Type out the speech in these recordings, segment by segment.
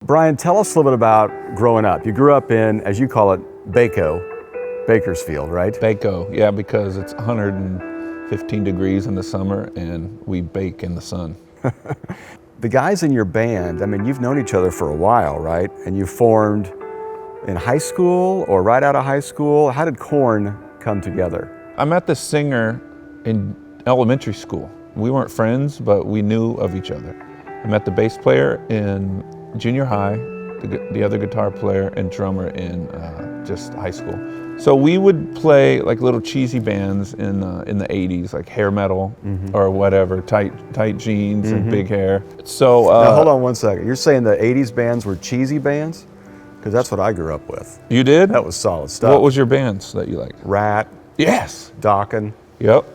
Brian, tell us a little bit about growing up. You grew up in, as you call it, Bakersfield, right? Bako, yeah, because it's 115 degrees in the summer and we bake in the sun. The guys in your band, I mean, you've known each other for a while, right? And you formed in high school or right out of high school. How did Korn come together? I met the singer in elementary school. We weren't friends, but we knew of each other. I met the bass player in junior high, the other guitar player and drummer in just high school. So we would play like little cheesy bands in the 80s, like hair metal or whatever, tight jeans and big hair. So now hold on one second. You're saying the 80s bands were cheesy bands? Because that's what I grew up with. You did? That was solid stuff. What was your bands that you liked? Rat. Yes. Dokken. Yep.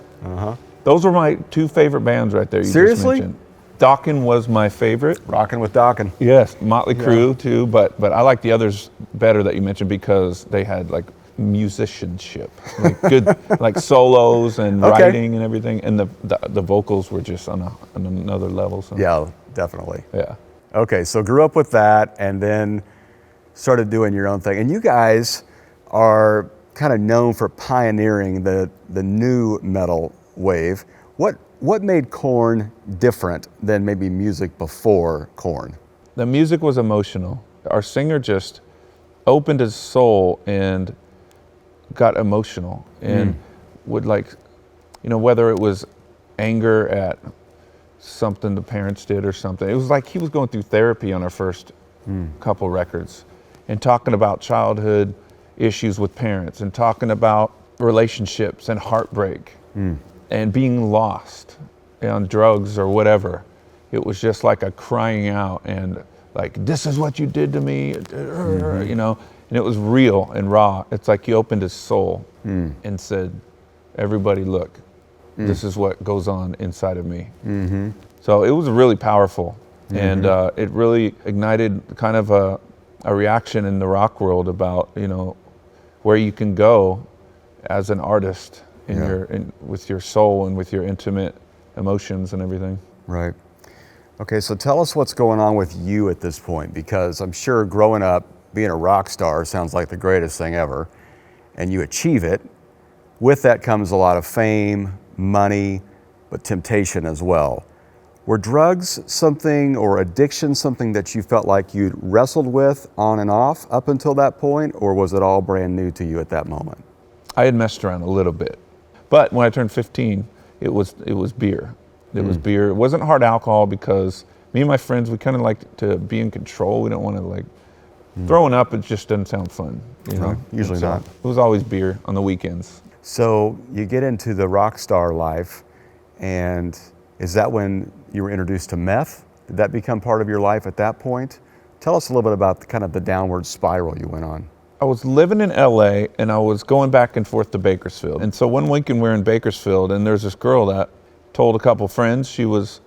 Those were my two favorite bands right there. You Seriously? Just mentioned. Dokken was my favorite. Rockin' with Dokken. Yes, Motley Crue too, but I like the others better that you mentioned because they had like musicianship, like good like solos and writing and everything, and the vocals were just on another level. So. Yeah, definitely. Yeah. Okay, so grew up with that and then started doing your own thing. And you guys are kind of known for pioneering the new metal wave. What made Korn different than maybe music before Korn? The music was emotional. Our singer just opened his soul and got emotional and would whether it was anger at something the parents did or something. It was like he was going through therapy on our first couple records and talking about childhood issues with parents and talking about relationships and heartbreak and being lost on drugs or whatever. It was just like a crying out and like, this is what you did to me, and it was real and raw. It's like he opened his soul and said, everybody look, this is what goes on inside of me. So it was really powerful and it really ignited kind of a reaction in the rock world about, where you can go as an artist with your soul and with your intimate emotions and everything. Right. Okay, so tell us what's going on with you at this point, because I'm sure growing up, being a rock star sounds like the greatest thing ever, and you achieve it. With that comes a lot of fame, money, but temptation as well. Were drugs something, or addiction something that you felt like you'd wrestled with on and off up until that point, or was it all brand new to you at that moment? I had messed around a little bit, but when I turned 15, it was beer. It was beer. It wasn't hard alcohol because me and my friends, we kind of liked to be in control. We don't want to throwing up. It just doesn't sound fun, Usually not. It was always beer on the weekends. So you get into the rock star life, and is that when you were introduced to meth? Did that become part of your life at that point? Tell us a little bit about the downward spiral you went on. I was living in LA and I was going back and forth to Bakersfield. And so one weekend we're in Bakersfield and there's this girl that told a couple friends. She was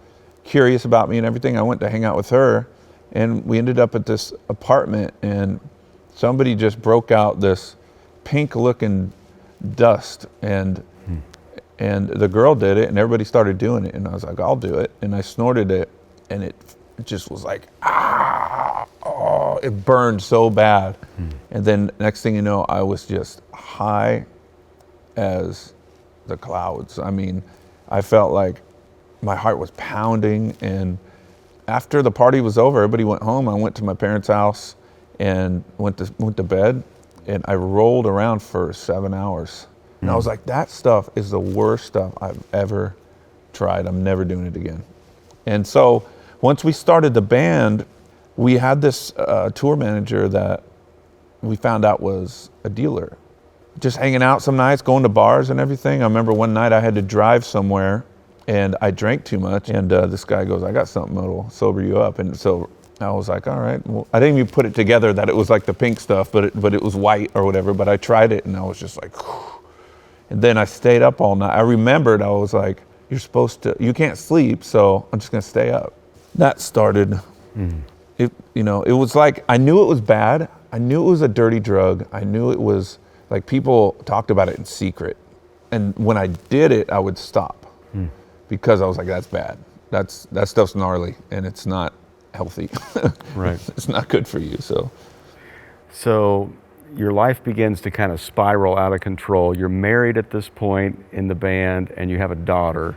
curious about me and everything. I went to hang out with her and we ended up at this apartment and somebody just broke out this pink looking dust and the girl did it and everybody started doing it and I was like, I'll do it. And I snorted it and it just was like, it burned so bad. And then next thing you know, I was just high as the clouds. I mean, I felt like my heart was pounding. And after the party was over, everybody went home. I went to my parents' house and went to bed. And I rolled around for 7 hours. And I was like, that stuff is the worst stuff I've ever tried. I'm never doing it again. And so once we started the band, we had this tour manager that we found out was a dealer. Just hanging out some nights, going to bars and everything. I remember one night I had to drive somewhere and I drank too much and this guy goes, I got something that'll sober you up. And so I was like, all right. Well, I didn't even put it together that it was like the pink stuff, but it was white or whatever. But I tried it and I was just like, whew. And then I stayed up all night. I remembered I was like, you can't sleep, so I'm just gonna stay up. That started, it was like, I knew it was bad. I knew it was a dirty drug. I knew it was like people talked about it in secret. And when I did it, I would stop because I was like, that's bad. That stuff's gnarly and it's not healthy. Right. It's not good for you. So your life begins to kind of spiral out of control. You're married at this point in the band and you have a daughter.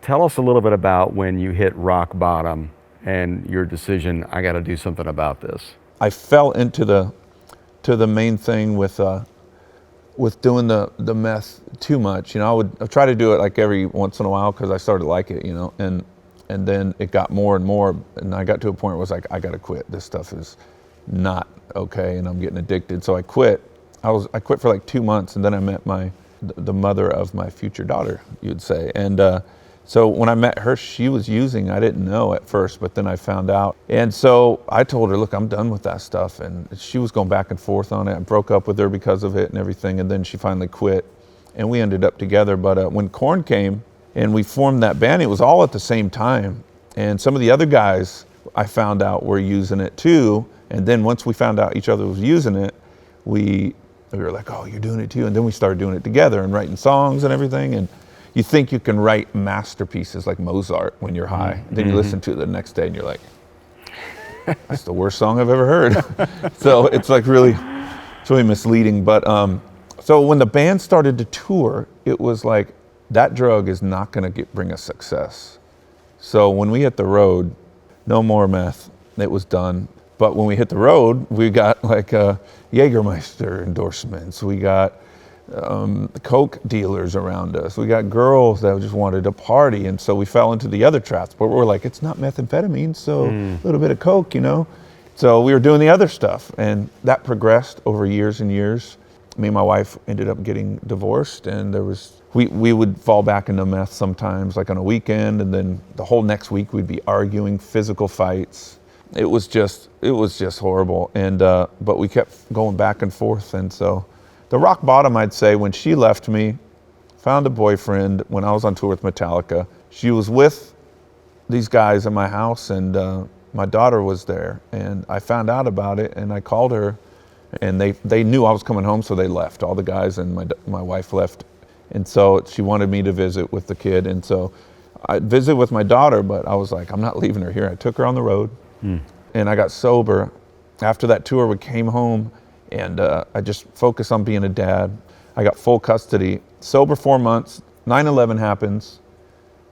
Tell us a little bit about when you hit rock bottom and your decision, I got to do something about this. I fell into the main thing with doing the meth too much. I'd try to do it like every once in a while because I started to like it, and then it got more and more, and I got to a point where it was like, I got to quit. This stuff is not okay, and I'm getting addicted. So I quit. I quit for like 2 months, and then I met the mother of my future daughter, you'd say, and so when I met her, she was using. I didn't know at first, but then I found out. And so I told her, look, I'm done with that stuff. And she was going back and forth on it. I broke up with her because of it and everything. And then she finally quit. And we ended up together. But when Korn came and we formed that band, it was all at the same time. And some of the other guys I found out were using it too. And then once we found out each other was using it, we were like, oh, you're doing it too. And then we started doing it together and writing songs and everything. And you think you can write masterpieces like Mozart when you're high. Mm-hmm. Then you listen to it the next day and you're like, that's the worst song I've ever heard. So it's like it's really misleading. But so when the band started to tour, it was like, that drug is not gonna bring us success. So when we hit the road, no more meth, it was done. But when we hit the road, we got like Jägermeister endorsements. We got Coke dealers around us. We got girls that just wanted to party, and so we fell into the other traps. But we're like, it's not methamphetamine, so a little bit of Coke, So we were doing the other stuff, and that progressed over years and years. Me and my wife ended up getting divorced, and we would fall back into meth sometimes, like on a weekend, and then the whole next week we'd be arguing, physical fights. It was just horrible, and but we kept going back and forth, and so. The rock bottom, I'd say, when she left me, found a boyfriend when I was on tour with Metallica. She was with these guys in my house, and my daughter was there. And I found out about it, and I called her, and they knew I was coming home, so they left. All the guys and my wife left. And so she wanted me to visit with the kid. And so I visited with my daughter, but I was like, I'm not leaving her here. I took her on the road, and I got sober. After that tour, we came home, and I just focused on being a dad. I got full custody. Sober 4 months, 9/11 happens.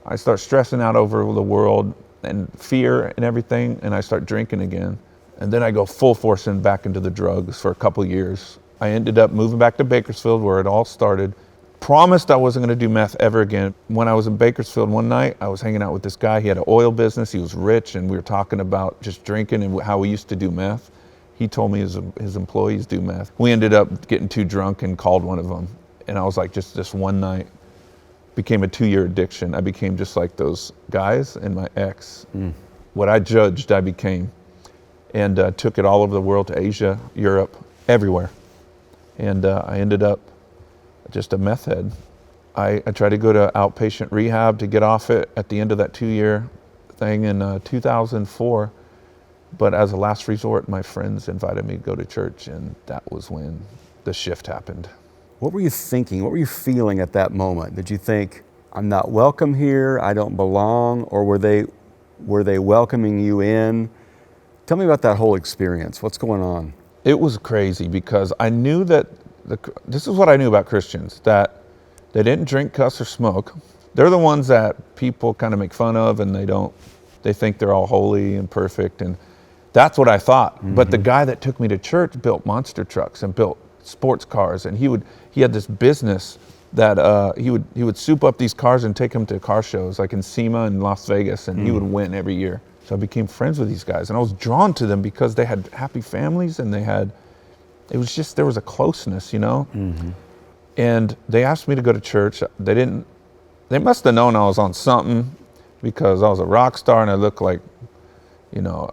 I start stressing out over the world and fear and everything, and I start drinking again. And then I go full force back into the drugs for a couple years. I ended up moving back to Bakersfield where it all started. Promised I wasn't gonna do meth ever again. When I was in Bakersfield one night, I was hanging out with this guy. He had an oil business, he was rich, and we were talking about just drinking and how we used to do meth. He told me his employees do meth. We ended up getting too drunk and called one of them. And I was like, just this one night, became a 2-year addiction. I became just like those guys and my ex. What I judged, I became. And took it all over the world, to Asia, Europe, everywhere. And I ended up just a meth head. I tried to go to outpatient rehab to get off it at the end of that 2-year thing in 2004. But as a last resort, my friends invited me to go to church, and that was when the shift happened. What were you thinking? What were you feeling at that moment? Did you think, I'm not welcome here, I don't belong, or were they welcoming you in? Tell me about that whole experience. What's going on? It was crazy because I knew that, this is what I knew about Christians, that they didn't drink, cuss, or smoke. They're the ones that people kind of make fun of, and they think they're all holy and perfect, and that's what I thought. But the guy that took me to church built monster trucks and built sports cars, and he had this business that he would soup up these cars and take them to car shows, like in SEMA in Las Vegas, and he would win every year. So I became friends with these guys, and I was drawn to them because they had happy families, and there was a closeness, And they asked me to go to church. They must have known I was on something because I was a rock star and I looked like,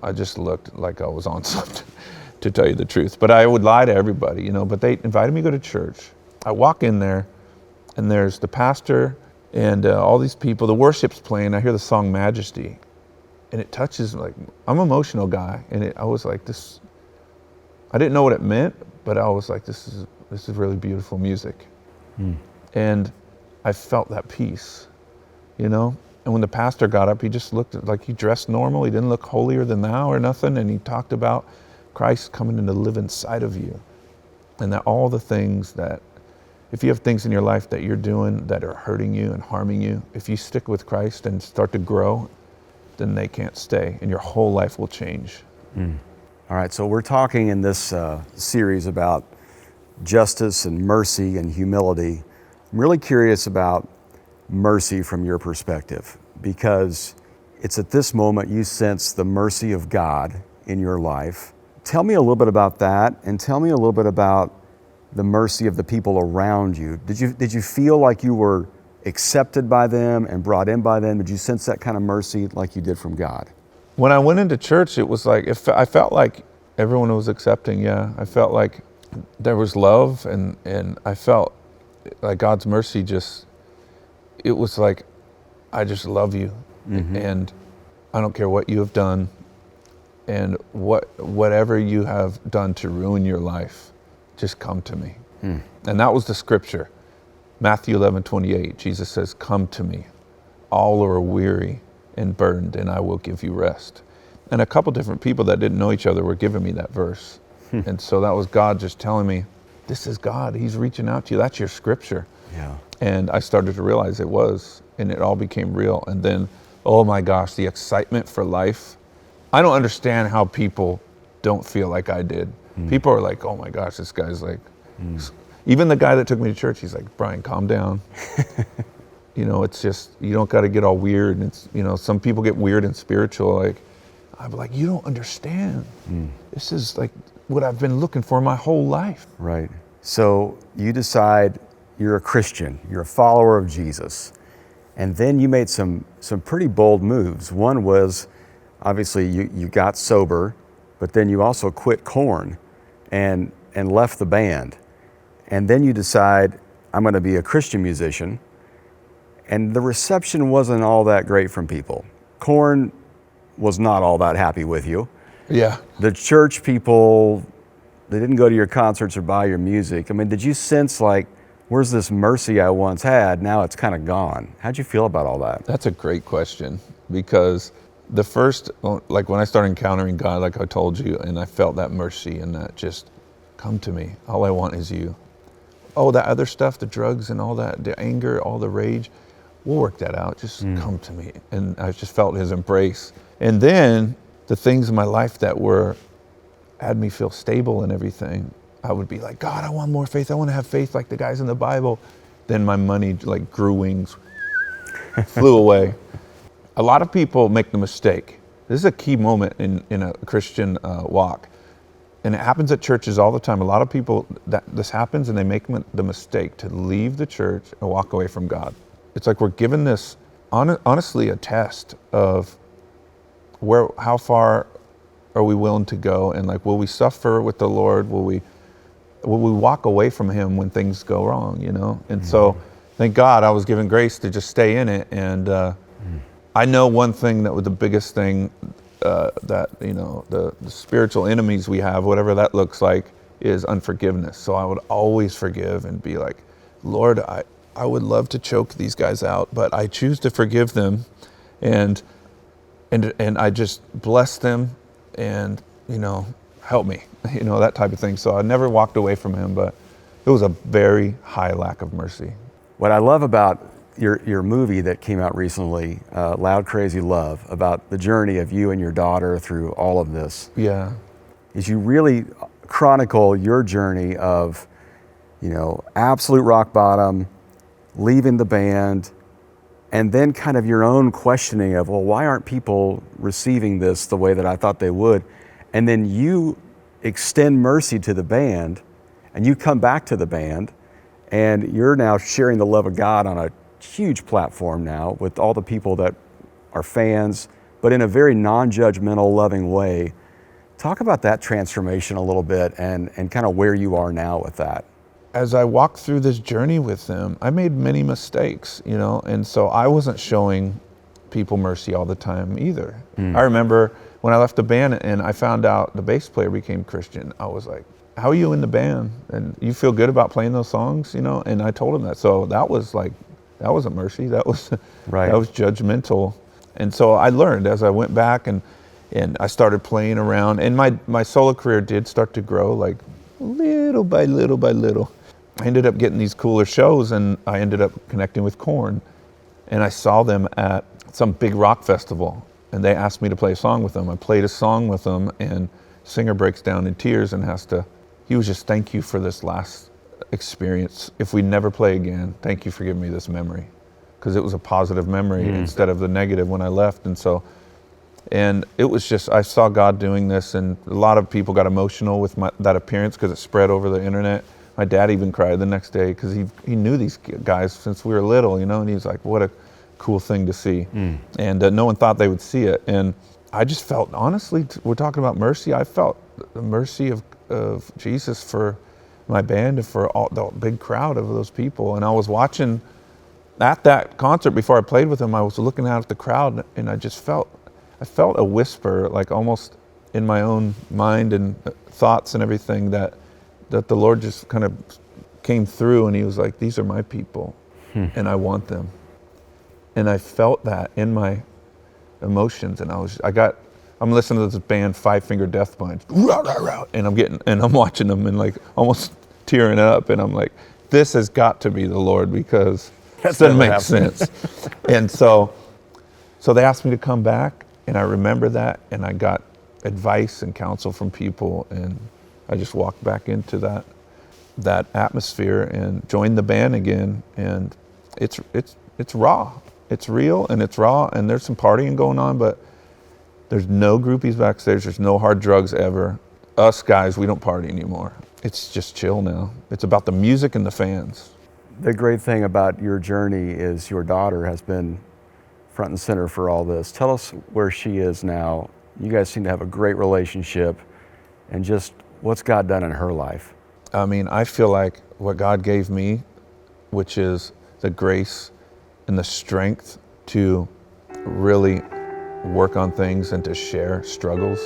I just looked like I was on something, to tell you the truth. But I would lie to everybody, but they invited me to go to church. I walk in there, and there's the pastor and all these people. The worship's playing. I hear the song Majesty, and it touches, like, I'm an emotional guy, and I was like, this, I didn't know what it meant, but I was like, this is really beautiful music. And I felt that peace, And when the pastor got up, he just looked like he dressed normal. He didn't look holier than thou or nothing. And he talked about Christ coming in to live inside of you. And that all the things that, if you have things in your life that you're doing that are hurting you and harming you, if you stick with Christ and start to grow, then they can't stay and your whole life will change. All right, so we're talking in this series about justice and mercy and humility. I'm really curious about mercy from your perspective, because it's at this moment you sense the mercy of God in your life. Tell me a little bit about that, and tell me a little bit about the mercy of the people around you. Did you feel like you were accepted by them and brought in by them? Did you sense that kind of mercy like you did from God? When I went into church, it was like, I felt like everyone was accepting, yeah. I felt like there was love, and I felt like God's mercy it was like, I just love you, and I don't care what you have done, and whatever you have done to ruin your life, just come to me. And that was the scripture. Matthew 11:28, Jesus says, come to me, all who are weary and burdened, and I will give you rest. And a couple different people that didn't know each other were giving me that verse. And so that was God just telling me, this is God, he's reaching out to you, that's your scripture. Yeah. And I started to realize it was, and it all became real. And then, oh my gosh, the excitement for life. I don't understand how people don't feel like I did. People are like, oh my gosh, this guy's like, even the guy that took me to church, he's like, Brian, calm down. It's just, you don't got to get all weird. And it's, some people get weird and spiritual. Like, I'm like, you don't understand. This is like what I've been looking for my whole life. Right. So you decide you're a Christian, you're a follower of Jesus. And then you made some pretty bold moves. One was, obviously, you got sober, but then you also quit Korn and left the band. And then you decide, I'm going to be a Christian musician. And the reception wasn't all that great from people. Korn was not all that happy with you. Yeah. The church people, they didn't go to your concerts or buy your music. I mean, did you sense like, where's this mercy I once had? Now it's kind of gone. How'd you feel about all that? That's a great question, because the first, like when I started encountering God, like I told you, and I felt that mercy and that just come to me. All I want is you. Oh, that other stuff, the drugs and all that, the anger, all the rage, we'll work that out. Just come to me. And I just felt his embrace. And then the things in my life that had me feel stable and everything, I would be like, God, I want more faith. I want to have faith like the guys in the Bible. Then my money like grew wings, flew away. A lot of people make the mistake. This is a key moment in a Christian walk. And it happens at churches all the time. A lot of people, this happens and they make the mistake to leave the church and walk away from God. It's like we're given this, honestly, a test of how far are we willing to go, and like, will we suffer with the Lord? Will we walk away from him when things go wrong, And so, thank God I was given grace to just stay in it. And I know one thing that was the biggest thing that, the spiritual enemies we have, whatever that looks like, is unforgiveness. So I would always forgive and be like, Lord, I would love to choke these guys out, but I choose to forgive them. And I just bless them and, help me, that type of thing. So I never walked away from him, but it was a very high lack of mercy. What I love about your movie that came out recently, Loud Crazy Love, about the journey of you and your daughter through all of this, Yeah. is you really chronicle your journey of, absolute rock bottom, leaving the band, and then kind of your own questioning of, well, why aren't people receiving this the way that I thought they would? And then you extend mercy to the band, and you come back to the band, and you're now sharing the love of God on a huge platform now with all the people that are fans, but in a very non-judgmental, loving way. Talk about that transformation a little bit and kind of where you are now with that. As I walked through this journey with them, I made many mistakes, and so I wasn't showing people mercy all the time either. I remember when I left the band and I found out the bass player became Christian, I was like, how are you in the band? And you feel good about playing those songs, And I told him that. So that was like that wasn't mercy. That was Right. that was judgmental. And so I learned as I went back and I started playing around. And my solo career did start to grow, like little by little by little. I ended up getting these cooler shows, and I ended up connecting with Korn. And I saw them at some big rock festival, and they asked me to play a song with them. I played a song with them, and singer breaks down in tears and he was just, thank you for this last experience. If we never play again, thank you for giving me this memory. Because it was a positive memory instead of the negative when I left. And it was just, I saw God doing this, and a lot of people got emotional with that appearance because it spread over the internet. My dad even cried the next day because he knew these guys since we were little, and he's like, what a cool thing to see. And no one thought they would see it. And I just felt, honestly, we're talking about mercy, I felt the mercy of Jesus for my band and for all the big crowd of those people. And I was watching at that concert before I played with him, I was looking out at the crowd, and I felt a whisper, like almost in my own mind and thoughts and everything, that the Lord just kind of came through, and he was like, these are my people, and I want them. And I felt that in my emotions, and I'm listening to this band, Five Finger Death Punch, and I'm watching them and like almost tearing up, and I'm like, this has got to be the Lord, because this doesn't make sense. And so they asked me to come back, and I remember that, and I got advice and counsel from people, and I just walked back into that atmosphere and joined the band again. And it's raw, it's real, and it's raw, and there's some partying going on, but there's no groupies backstage, there's no hard drugs ever. Us guys, we don't party anymore. It's just chill now. It's about the music and the fans. The great thing about your journey is your daughter has been front and center for all this. Tell us where she is now. You guys seem to have a great relationship, and just what's God done in her life? I mean, I feel like what God gave me, which is the grace and the strength to really work on things and to share struggles,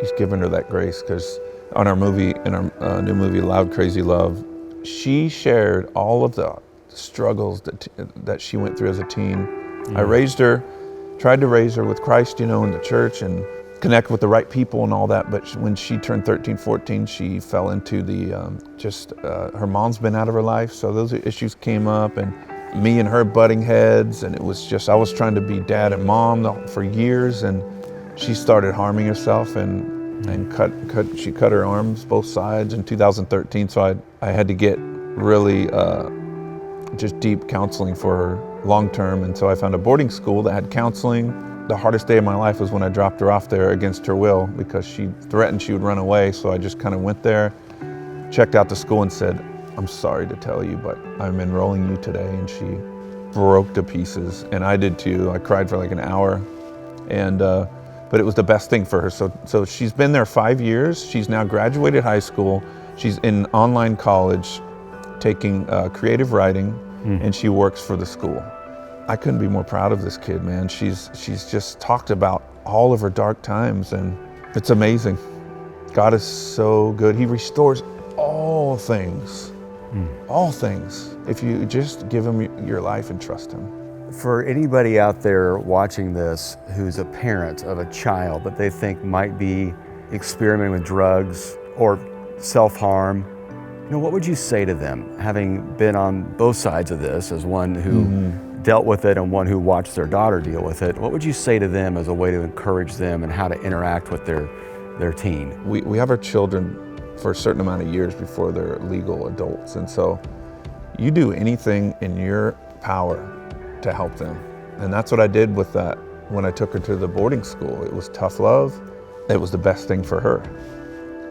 he's given her that grace. Because in our new movie, Loud Crazy Love, she shared all of the struggles that she went through as a teen. I tried to raise her with Christ, in the church, and connect with the right people and all that. But when she turned 13, 14, she fell into her mom's been out of her life. So those issues came up, and me and her butting heads. And it was just, I was trying to be dad and mom for years. And she started harming herself and she cut her arms, both sides, in 2013. So I had to get really just deep counseling for her long term. And so I found a boarding school that had counseling. The hardest day of my life was when I dropped her off there against her will, because she threatened she would run away. So I just kind of went there, checked out the school, and said, I'm sorry to tell you, but I'm enrolling you today. And she broke to pieces, and I did too. I cried for like an hour, and but it was the best thing for her. So she's been there 5 years. She's now graduated high school. She's in online college taking creative writing, and she works for the school. I couldn't be more proud of this kid, man. She's just talked about all of her dark times, and it's amazing. God is so good. He restores all things, all things, if you just give him your life and trust him. For anybody out there watching this who's a parent of a child that they think might be experimenting with drugs or self-harm, what would you say to them, having been on both sides of this, as one who dealt with it and one who watched their daughter deal with it? What would you say to them as a way to encourage them and how to interact with their teen? We have our children for a certain amount of years before they're legal adults, and so you do anything in your power to help them. And that's what I did with that when I took her to the boarding school. It was tough love. It was the best thing for her.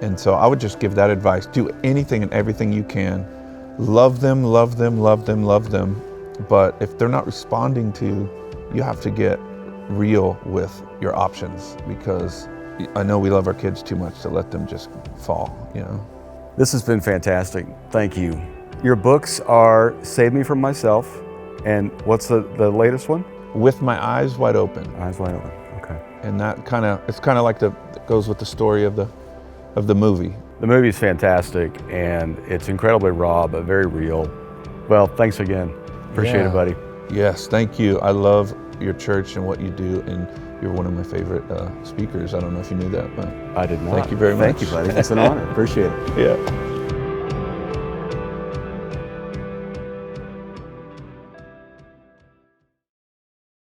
And so I would just give that advice. Do anything and everything you can. Love them, love them, love them, love them. But if they're not responding to, you have to get real with your options, because I know we love our kids too much to let them just fall, This has been fantastic. Thank you. Your books are Save Me From Myself, and what's the latest one? With My Eyes Wide Open. Eyes Wide Open, okay. And that it's kind of like goes with the story of the movie. The movie is fantastic, and it's incredibly raw, but very real. Well, thanks again. Appreciate it, buddy. Yes, thank you. I love your church and what you do, and you're one of my favorite speakers. I don't know if you knew that, but I did not. thank you very much. Thank you, buddy. It's an honor. Appreciate it. Yeah.